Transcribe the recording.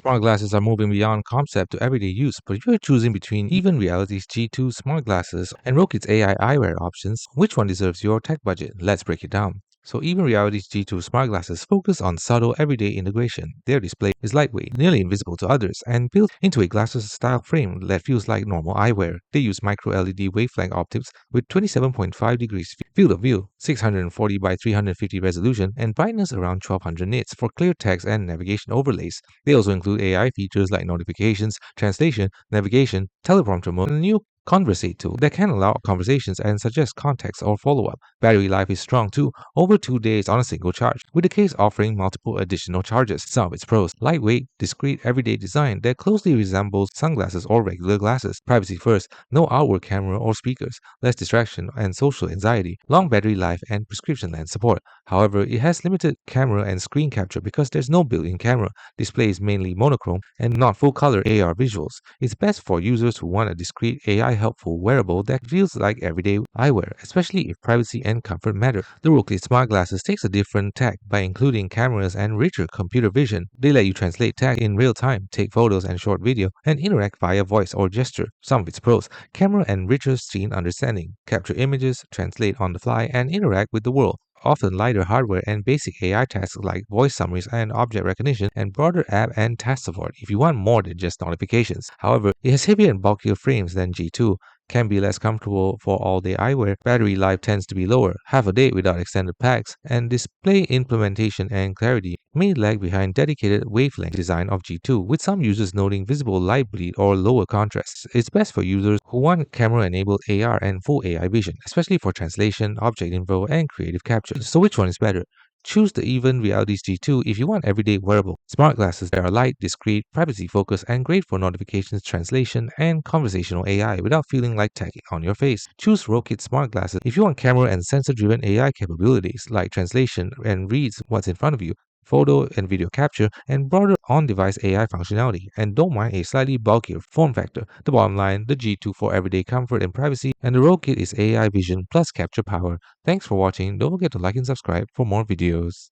Smart glasses are moving beyond concept to everyday use, but if you're choosing between Even Reality's G2 smart glasses and Rokid's AI eyewear options, which one deserves your tech budget? Let's break it down. So Even Reality's G2 smart glasses focus on subtle everyday integration. Their display is lightweight, nearly invisible to others, and built into a glasses-style frame that feels like normal eyewear. They use micro-LED wavelength optics with 27.5 degrees field of view, 640 by 350 resolution, and brightness around 1200 nits for clear text and navigation overlays. They also include AI features like notifications, translation, navigation, teleprompter mode, and a new Conversate tool that can allow conversations and suggest context or follow-up. Battery life is strong too, over 2 days on a single charge, with the case offering multiple additional charges. Some of its pros: lightweight, discreet, everyday design that closely resembles sunglasses or regular glasses. Privacy first, no outward camera or speakers, less distraction and social anxiety, long battery life and prescription lens support. However, it has limited camera and screen capture because there's no built-in camera. Display is mainly monochrome and not full-color AR visuals. It's best for users who want a discreet AI helpful wearable that feels like everyday eyewear, especially if privacy and comfort matter. The Rokid smart glasses takes a different tack by including cameras and richer computer vision. They let you translate text in real time, take photos and short video, and interact via voice or gesture. Some of its pros: camera and richer scene understanding, capture images, translate on the fly, and interact with the world. Often lighter hardware and basic AI tasks like voice summaries and object recognition, and broader app and task support if you want more than just notifications. However, it has heavier and bulkier frames than G2, can be less comfortable for all-day eyewear, battery life tends to be lower, half a day without extended packs, and display implementation and clarity may lag behind dedicated wavelength design of G2, with some users noting visible light bleed or lower contrast. It's best for users who want camera-enabled AR and full AI vision, especially for translation, object info, and creative capture. So which one is better? Choose the Even Reality's G2 if you want everyday wearable smart glasses that are light, discreet, privacy-focused, and great for notifications, translation, and conversational AI without feeling like tagging on your face. Choose Rokid smart glasses if you want camera and sensor-driven AI capabilities like translation and reads what's in front of you, photo and video capture, and broader on-device AI functionality, and don't mind a slightly bulkier form factor. The bottom line, the G2 for everyday comfort and privacy, and the Rokid is AI vision plus capture power. Thanks for watching. Don't forget to like and subscribe for more videos.